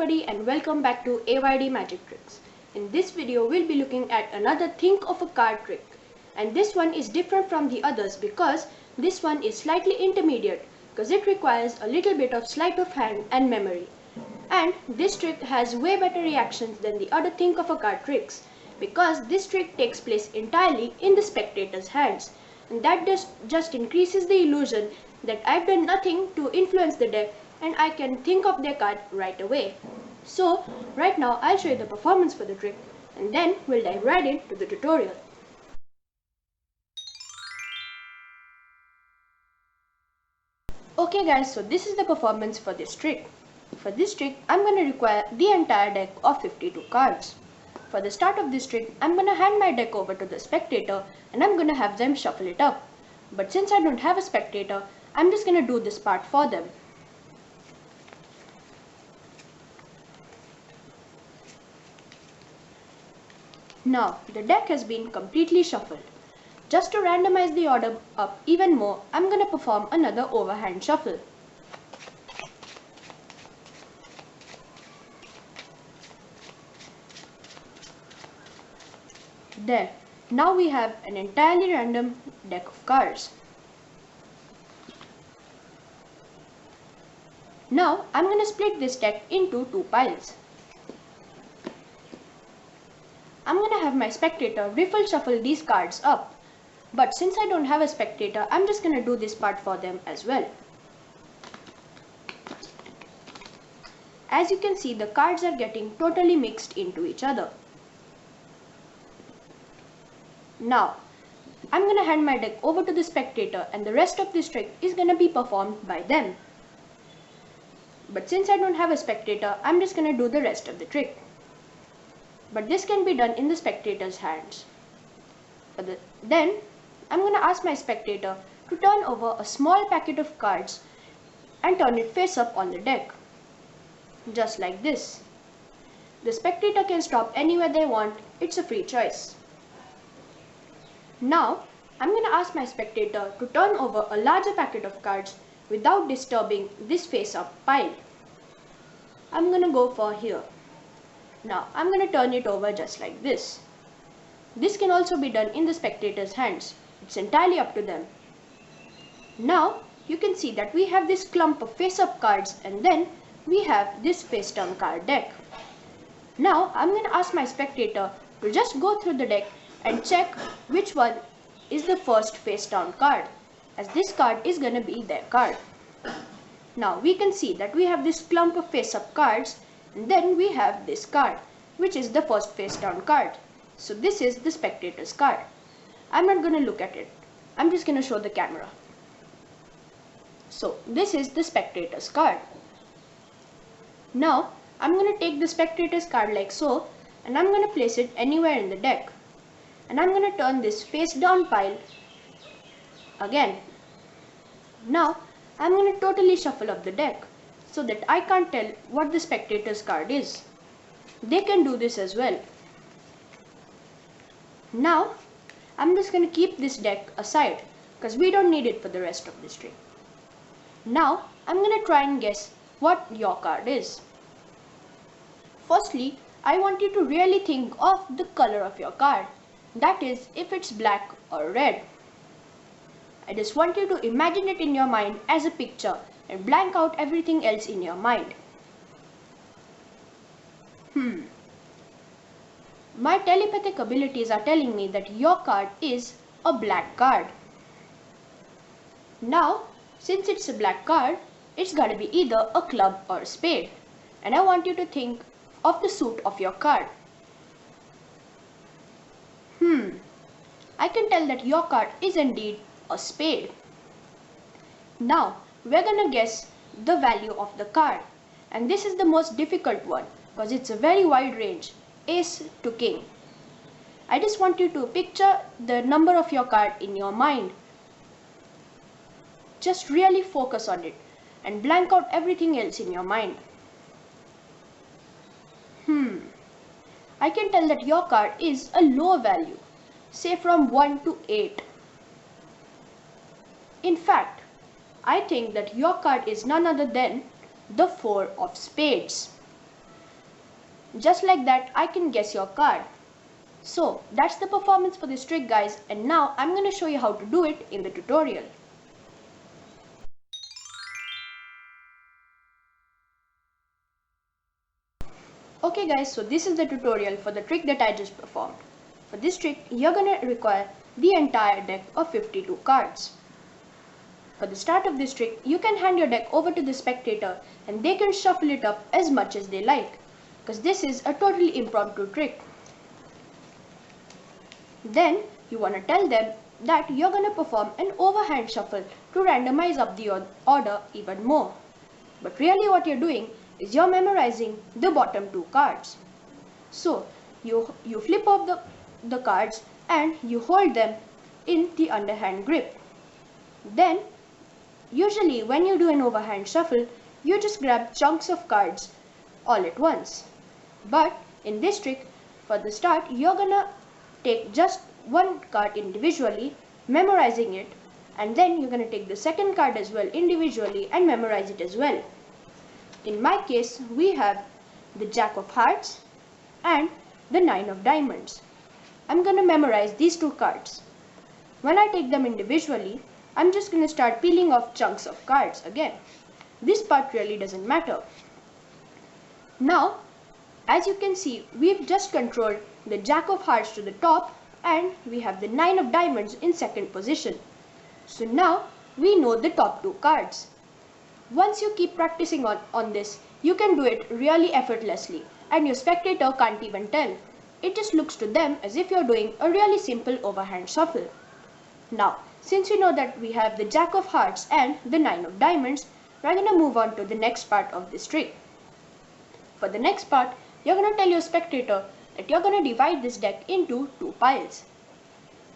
everybody and welcome back to AYD Magic Tricks. In this video we'll be looking at another think of a card trick, and this one is different from the others because this one is slightly intermediate because it requires a little bit of sleight of hand and memory. And this trick has way better reactions than the other think of a card tricks because this trick takes place entirely in the spectator's hands, and that just increases the illusion that I've done nothing to influence the deck and I can think of their card right away. So right now I'll show you the performance for the trick and then we'll dive right into the tutorial. Okay guys, so this is the performance for this trick. For this trick I'm going to require the entire deck of 52 cards. For the start of this trick I'm going to hand my deck over to the spectator and I'm going to have them shuffle it up. But since I don't have a spectator, I'm just going to do this part for them. Now, the deck has been completely shuffled. Just to randomize the order up even more, I'm going to perform another overhand shuffle. There, now we have an entirely random deck of cards. Now, I'm going to split this deck into two piles. I'm going to have my spectator riffle shuffle these cards up, but since I don't have a spectator, I'm just going to do this part for them as well. As you can see, the cards are getting totally mixed into each other. Now, I'm going to hand my deck over to the spectator and the rest of this trick is going to be performed by them. But since I don't have a spectator, I'm just going to do the rest of the trick. But this can be done in the spectator's hands. Then, I'm going to ask my spectator to turn over a small packet of cards and turn it face up on the deck. Just like this. The spectator can stop anywhere they want, it's a free choice. Now, I'm going to ask my spectator to turn over a larger packet of cards without disturbing this face up pile. I'm going to go for here. Now, I'm going to turn it over just like this. This can also be done in the spectator's hands. It's entirely up to them. Now, you can see that we have this clump of face-up cards and then we have this face-down card deck. Now, I'm going to ask my spectator to just go through the deck and check which one is the first face-down card, as this card is going to be their card. Now, we can see that we have this clump of face-up cards and then we have this card, which is the first face down card. So this is the spectator's card. I'm not going to look at it. I'm just going to show the camera. So this is the spectator's card. Now I'm going to take the spectator's card like so and I'm going to place it anywhere in the deck. And I'm going to turn this face down pile again. Now I'm going to totally shuffle up the deck, so that I can't tell what the spectator's card is. They can do this as well. Now, I'm just going to keep this deck aside because we don't need it for the rest of this trick. Now, I'm going to try and guess what your card is. Firstly, I want you to really think of the color of your card. That is, if it's black or red. I just want you to imagine it in your mind as a picture and blank out everything else in your mind. My telepathic abilities are telling me that your card is a black card. Now, since it's a black card, it's got to be either a club or a spade. And I want you to think of the suit of your card. I can tell that your card is indeed a spade. Now, we're gonna guess the value of the card, and this is the most difficult one because it's a very wide range, ace to king. I just want you to picture the number of your card in your mind. Just really focus on it and blank out everything else in your mind. I can tell that your card is a low value, say from 1 to 8. In fact, I think that your card is none other than the 4 of spades. Just like that, I can guess your card. So that's the performance for this trick, guys, and now I'm going to show you how to do it in the tutorial. Okay guys, so this is the tutorial for the trick that I just performed. For this trick, you're going to require the entire deck of 52 cards. For the start of this trick, you can hand your deck over to the spectator and they can shuffle it up as much as they like, because this is a totally impromptu trick. Then you want to tell them that you're going to perform an overhand shuffle to randomize up the order even more. But really what you're doing is you're memorizing the bottom two cards. So you flip off the cards and you hold them in the underhand grip. Then usually when you do an overhand shuffle, you just grab chunks of cards all at once. But in this trick, for the start, you're gonna take just one card individually, memorizing it, and then you're gonna take the second card as well individually and memorize it as well. In my case, we have the Jack of Hearts and the Nine of Diamonds. I'm gonna memorize these two cards. When I take them individually, I'm just going to start peeling off chunks of cards again. This part really doesn't matter. Now, as you can see, we've just controlled the Jack of Hearts to the top and we have the Nine of Diamonds in second position. So now we know the top two cards. Once you keep practicing on this, you can do it really effortlessly and your spectator can't even tell. It just looks to them as if you're doing a really simple overhand shuffle. Now, since we know that we have the Jack of Hearts and the Nine of Diamonds, we're going to move on to the next part of this trick. For the next part, you're going to tell your spectator that you're going to divide this deck into two piles.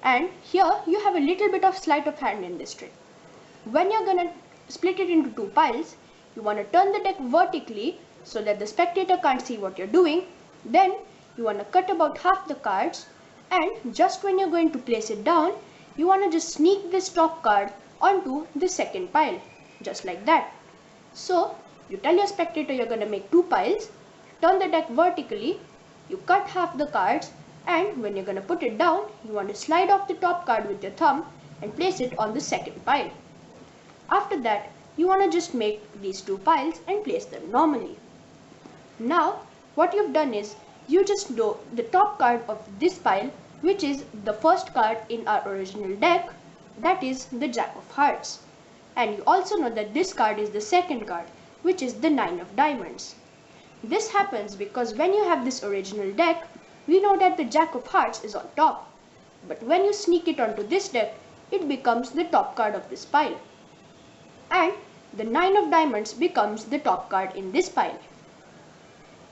And here you have a little bit of sleight of hand in this trick. When you're going to split it into two piles, you want to turn the deck vertically so that the spectator can't see what you're doing. Then you want to cut about half the cards, and just when you're going to place it down, you want to just sneak this top card onto the second pile, just like that. So you tell your spectator you're going to make two piles, turn the deck vertically, you cut half the cards, and when you're going to put it down, you want to slide off the top card with your thumb and place it on the second pile. After that, you want to just make these two piles and place them normally. Now what you've done is you just know the top card of this pile, which is the first card in our original deck, that is the Jack of Hearts. And you also know that this card is the second card, which is the Nine of Diamonds. This happens because when you have this original deck, we know that the Jack of Hearts is on top. But when you sneak it onto this deck, it becomes the top card of this pile. And the Nine of Diamonds becomes the top card in this pile.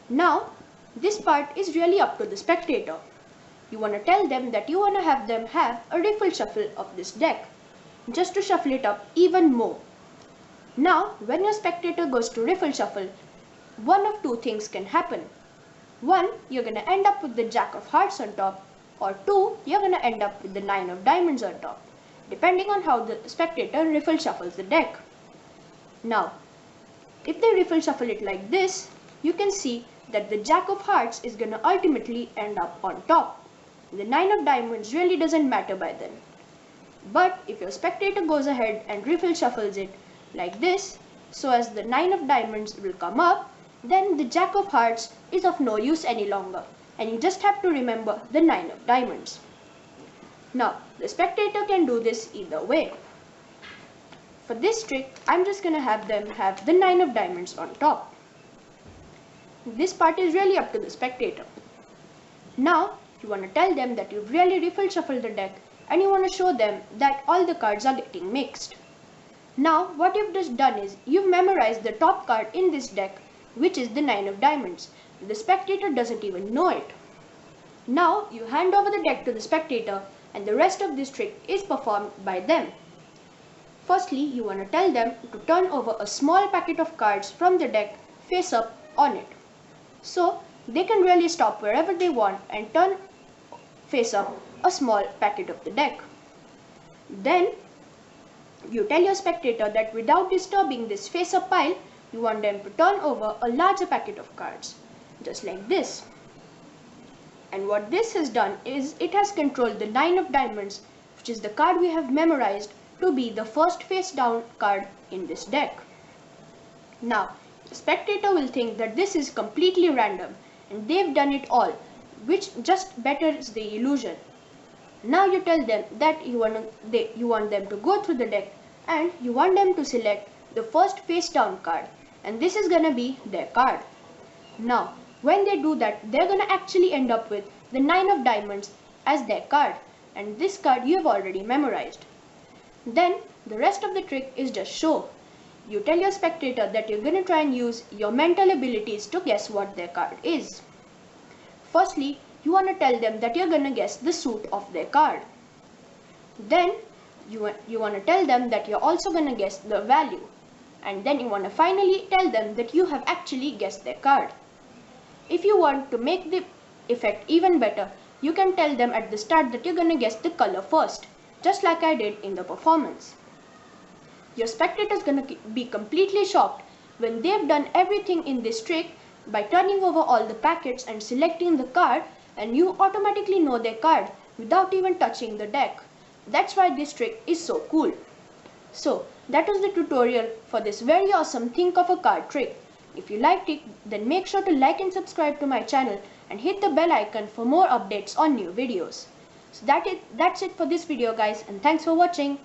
Now, this part is really up to the spectator. You want to tell them that you want to have them have a riffle shuffle of this deck, just to shuffle it up even more. Now, when your spectator goes to riffle shuffle, one of two things can happen. One, you're going to end up with the Jack of Hearts on top, or two, you're going to end up with the Nine of Diamonds on top, depending on how the spectator riffle shuffles the deck. Now, if they riffle shuffle it like this, you can see that the Jack of Hearts is going to ultimately end up on top. The Nine of Diamonds really doesn't matter by then. But if your spectator goes ahead and riffle shuffles it like this, so as the Nine of Diamonds will come up, then the Jack of Hearts is of no use any longer, and you just have to remember the Nine of Diamonds. Now, the spectator can do this either way. For this trick, I'm just going to have them have the Nine of Diamonds on top. This part is really up to the spectator. Now, you want to tell them that you've really riffle shuffled the deck and you want to show them that all the cards are getting mixed. Now, what you've just done is you've memorized the top card in this deck, which is the Nine of Diamonds. The spectator doesn't even know it. Now, you hand over the deck to the spectator and the rest of this trick is performed by them. Firstly, you want to tell them to turn over a small packet of cards from the deck face up on it. So, they can really stop wherever they want and turn face up a small packet of the deck. Then, you tell your spectator that without disturbing this face up pile, you want them to turn over a larger packet of cards. just like this. And what this has done is it has controlled the 9 of diamonds, which is the card we have memorized, to be the first face down card in this deck. Now, the spectator will think that this is completely random and they've done it all, which just betters the illusion. Now you tell them that you want them to go through the deck and you want them to select the first face down card, and this is gonna be their card. Now, when they do that, they're gonna actually end up with the 9 of diamonds as their card, and this card you have already memorized. Then the rest of the trick is just show. You tell your spectator that you're gonna try and use your mental abilities to guess what their card is. Firstly, you want to tell them that you're gonna guess the suit of their card. Then you want to tell them that you're also gonna guess the value. And then you want to finally tell them that you have actually guessed their card. If you want to make the effect even better, you can tell them at the start that you're going to guess the color first, just like I did in the performance. Your spectator is going to be completely shocked when they've done everything in this trick by turning over all the packets and selecting the card, and you automatically know their card without even touching the deck. That's why this trick is so cool. So that was the tutorial for this very awesome think of a card trick. If you liked it, then make sure to like and subscribe to my channel and hit the bell icon for more updates on new videos. So that's it for this video guys, and thanks for watching.